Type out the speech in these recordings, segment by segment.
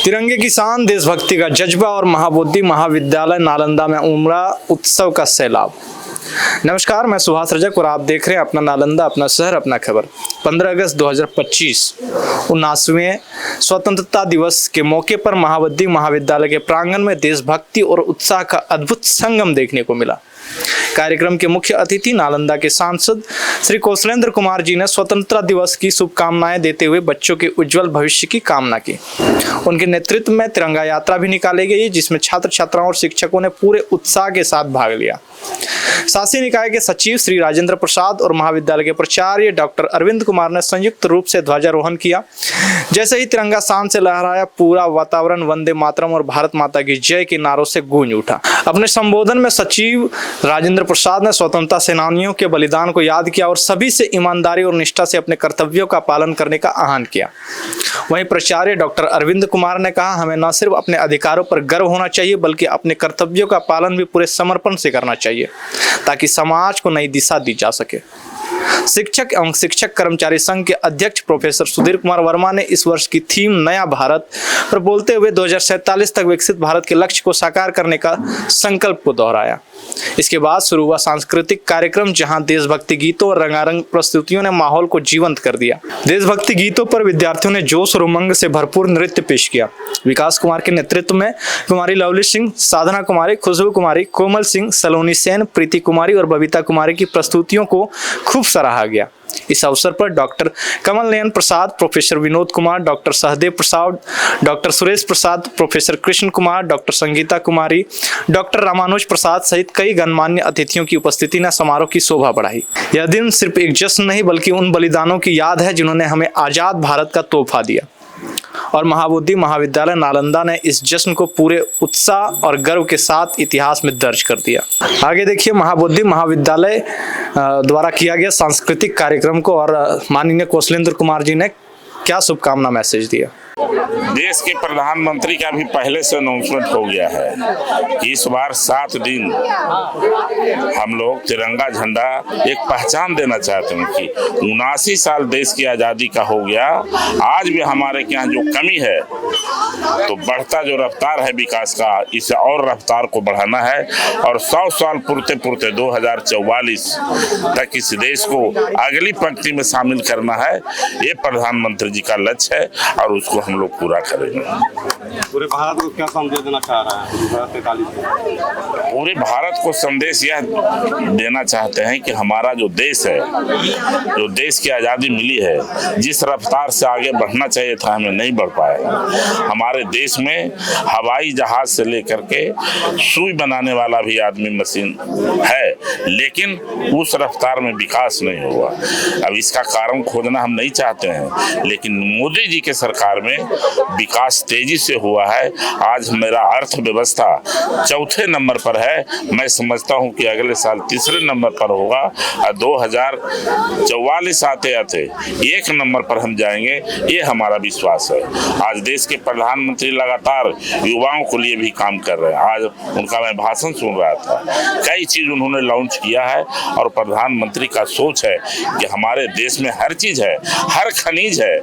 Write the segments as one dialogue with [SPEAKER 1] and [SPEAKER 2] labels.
[SPEAKER 1] तिरंगे की शान, देशभक्ति का जज्बा और महाबोधि महाविद्यालय नालंदा में उमड़ा उत्सव का सैलाब। नमस्कार, मैं सुहास रजक और आप देख रहे हैं अपना नालंदा, अपना शहर, अपना खबर। 15 अगस्त 2025 19वें स्वतंत्रता दिवस के मौके पर महाबोधि महाविद्यालय के प्रांगण में देशभक्ति और उत्साह का अद्भुत संगम देखने को मिला। कार्यक्रम के मुख्य अतिथि नालंदा के सांसद श्री कौशलेंद्र कुमार जी ने स्वतंत्रता दिवस की शुभकामनाएं देते हुए बच्चों के उज्जवल भविष्य की कामना की। उनके नेतृत्व में तिरंगा यात्रा भी निकाली गई, जिसमें छात्र छात्राओं और शिक्षकों ने पूरे उत्साह के साथ भाग लिया। शासी निकाय के सचिव श्री राजेंद्र प्रसाद और महाविद्यालय के प्राचार्य डॉक्टर अरविंद कुमार ने संयुक्त रूप से ध्वजारोहण किया। जैसे ही तिरंगा शान से लहराया, पूरा वातावरण वंदे मातरम और भारत माता की जय के नारों से गूंज उठा। अपने संबोधन में सचिव राजेंद्र प्रसाद ने स्वतंत्रता सेनानियों के बलिदान को याद किया और सभी से ईमानदारी और निष्ठा से अपने कर्तव्यों का पालन करने का आह्वान किया। वहीं प्राचार्य डॉक्टर अरविंद कुमार ने कहा, हमें न सिर्फ अपने अधिकारों पर गर्व होना चाहिए बल्कि अपने कर्तव्यों का पालन भी पूरे समर्पण से करना चाहिए, ताकि समाज को नई दिशा दी जा सके। शिक्षक एवं शिक्षक कर्मचारी संघ के अध्यक्ष प्रोफेसर सुधीर कुमार वर्मा ने इस वर्ष की थीम नया भारत पर बोलते हुए 2047 तक विकसित भारत के लक्ष्य को साकार करने का संकल्प को दोहराया। इसके बाद शुरू हुआ सांस्कृतिक कार्यक्रम, जहां देशभक्ति गीतों और रंगारंग प्रस्तुतियों ने माहौल को जीवंत कर दिया। देशभक्ति गीतों पर विद्यार्थियों ने जोश और उमंग से भरपूर नृत्य पेश किया। विकास कुमार के नेतृत्व में कुमारी लवली सिंह, साधना कुमारी, खुशबू कुमारी, कोमल सिंह, सलोनी सेन, प्रीति कुमारी और बबीता कुमारी की प्रस्तुतियों को खूब सराहा गया। इस अवसर पर डॉक्टर कमल नयन प्रसाद, प्रोफेसर विनोद कुमार, डॉक्टर सहदेव प्रसाद, doctor Suresh Prasad, professor Krishna Kumar, doctor Sangeeta कुमारी, डॉक्टर रामानुज प्रसाद सहित कई गणमान्य अतिथियों की उपस्थिति ने समारोह की शोभा बढ़ाई। यह दिन सिर्फ एक जश्न नहीं बल्कि उन बलिदानों की याद है जिन्होंने हमें आजाद भारत का तोहफा दिया। और महाबोधि महाविद्यालय नालंदा ने इस जश्न को पूरे उत्साह और गर्व के साथ इतिहास में दर्ज कर दिया। आगे देखिए महाबोधि महाविद्यालय द्वारा किया गया सांस्कृतिक कार्यक्रम को और माननीय कौशलेंद्र कुमार जी ने क्या शुभकामना मैसेज दिया।
[SPEAKER 2] देश के प्रधानमंत्री का भी पहले से अनाउंसमेंट हो गया है कि इस बार 7 दिन हम लोग तिरंगा झंडा एक पहचान देना चाहते हैं कि 79 साल देश की आज़ादी का हो गया। आज भी हमारे यहाँ जो कमी है तो बढ़ता जो रफ्तार है विकास का, इसे और रफ्तार को बढ़ाना है और 100 साल पूर्ते पूर्ते 2044 तक इस देश को अगली पंक्ति में शामिल करना है। ये प्रधानमंत्री जी का लक्ष्य है और उसको हम लोग पूरा करेंगे।
[SPEAKER 3] पूरे भारत को क्या संदेश देना चाह रहा है?
[SPEAKER 2] पूरे भारत को संदेश यह देना चाहते हैं कि हमारा जो देश है, जो देश की आज़ादी मिली है, जिस रफ्तार से आगे बढ़ना चाहिए था हमें नहीं बढ़ पाए। हमारे देश में हवाई जहाज से लेकर के सुई बनाने वाला भी आदमी मशीन है, लेकिन उस रफ्तार में विकास नहीं हुआ। अब इसका कारण खोजना हम नहीं चाहते हैं, लेकिन मोदी जी के सरकार में विकास तेजी से हुआ है। आज मेरा अर्थव्यवस्था 4थे नंबर पर है। मैं समझता हूं कि अगले साल 3रे नंबर पर होगा और 2044 आते आते 1 नंबर पर हम जाएंगे, ये हमारा विश्वास है। आज देश के प्रधानमंत्री लगातार युवाओं के लिए भी काम कर रहे हैं। आज उनका मैं भाषण सुन रहा था, कई चीज उन्होंने लॉन्च किया है और प्रधानमंत्री का सोच है कि हमारे देश में हर चीज है, हर खनिज है।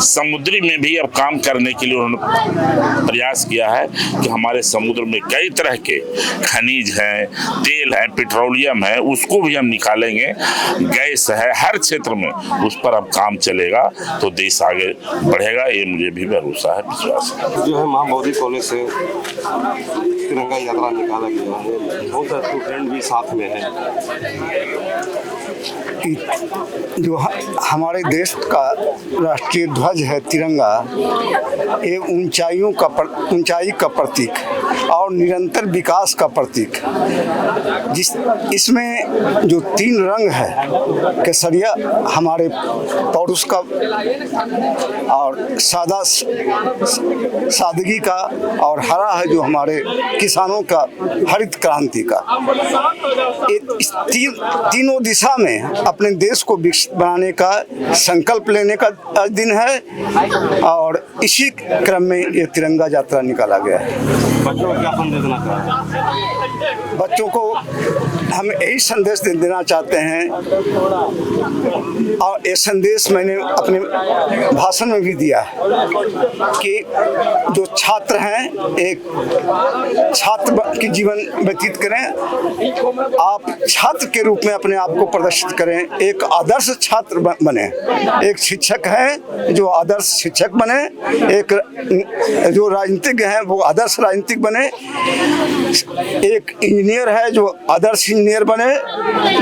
[SPEAKER 2] समुद्री में भी अब काम करने के लिए उन्होंने प्रयास किया है कि हमारे समुद्र में कई तरह के खनिज हैं, तेल है, पेट्रोलियम है, उसको भी हम निकालेंगे। गैस है, हर क्षेत्र में उस पर अब काम चलेगा तो देश आगे बढ़ेगा। ये मुझे भी भरोसा है, विश्वास है।
[SPEAKER 3] जो है महाबोधि कॉलेज से तिरंगा यात्रा निकाला गया है, बहुत सारे स्टूडेंट भी साथ में हैं।
[SPEAKER 4] जो हमारे देश का राष्ट्रीय ध्वज है तिरंगा, ये ऊंचाई का प्रतीक और निरंतर विकास का प्रतीक। इसमें जो 3 रंग है, केसरिया हमारे पौरुष का और सादगी का और हरा है जो हमारे किसानों का हरित क्रांति का। इस तीनों दिशा में में अपने देश को विकसित बनाने का संकल्प लेने का आज दिन है और इसी क्रम में ये तिरंगा यात्रा निकाला गया है।
[SPEAKER 3] बच्चों को क्या संदेश देना चाहते हैं?
[SPEAKER 4] बच्चों को हम यही संदेश देना चाहते हैं और ये संदेश मैंने अपने भाषण में भी दिया है कि जो छात्र हैं एक छात्र की जीवन व्यतीत करें, आप छात्र के रूप में अपने आप को प्रदर्शित करें, एक आदर्श छात्र बने, एक शिक्षक है जो आदर्श शिक्षक बने, एक जो राजनीतिज्ञ हैं वो आदर्श राजनीतिक बने, एक इंजीनियर है जो आदर्श इंजीनियर बने,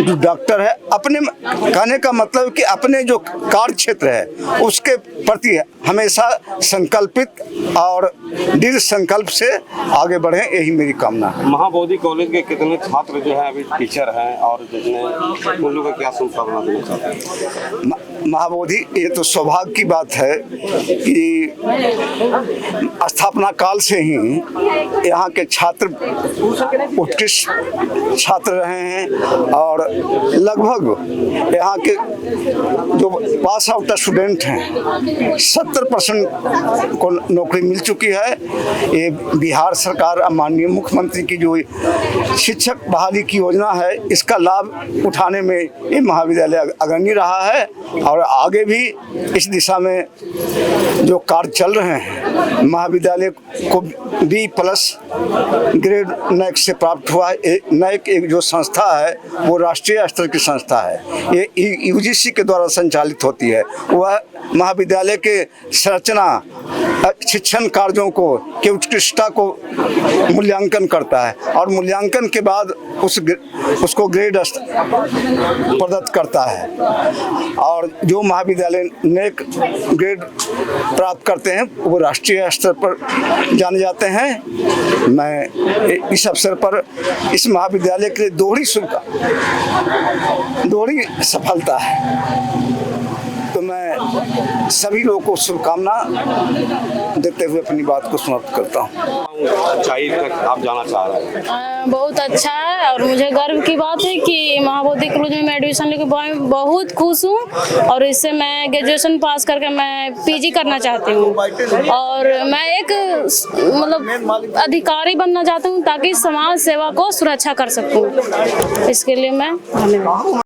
[SPEAKER 4] जो डॉक्टर है। अपने कहने का मतलब कि अपने जो कार्य क्षेत्र है उसके प्रति हमेशा संकल्पित और दृढ़ संकल्प से आगे बढ़े, यही मेरी कामना है।
[SPEAKER 3] महाबोधि कॉलेज के कितने छात्र जो है अभी टीचर हैं और जितने उन लोगों को क्या संसाधना देना चाहते हैं?
[SPEAKER 4] महाबोधि, ये तो सौभाग्य की बात है कि स्थापना काल से ही यहाँ के छात्र उत्कृष्ट छात्र रहे हैं और लगभग यहाँ के जो पास आउट स्टूडेंट हैं 70% को नौकरी मिल चुकी है। ये बिहार सरकार माननीय मुख्यमंत्री की जो शिक्षक बहाली की योजना है इसका लाभ उठाने में ये महाविद्यालय अग्रणी रहा है और आगे भी इस दिशा में जो कार्य चल रहे हैं। महाविद्यालय को B+ ग्रेड नैक से प्राप्त हुआ है। नैक एक जो संस्था है वो राष्ट्रीय स्तर की संस्था है, ये UGC के द्वारा संचालित होती है। वह महाविद्यालय के संरचना शिक्षण कार्यों को के उत्कृष्टता को मूल्यांकन करता है और मूल्यांकन के बाद उसको ग्रेड प्रदत्त करता है और जो महाविद्यालय नेक ग्रेड प्राप्त करते हैं वो राष्ट्रीय स्तर पर जाने जाते हैं। मैं इस अवसर पर इस महाविद्यालय के लिए दोहरी सफलता है, तो मैं सभी लोगों को शुभकामना देते हुए अपनी बात को समाप्त करता हूँ।
[SPEAKER 3] ऊंचाई तक आप जाना चाह रहे हैं?
[SPEAKER 5] बहुत अच्छा है और मुझे गर्व की बात है कि महाबोधि कॉलेज में मैं एडमिशन लेके बहुत खुश हूँ और इससे मैं ग्रेजुएशन पास करके मैं PG करना चाहती हूँ और मैं एक मतलब अधिकारी बनना चाहती हूँ ताकि समाज सेवा को सुरक्षा कर सकूँ। इसके लिए मैं धन्यवाद।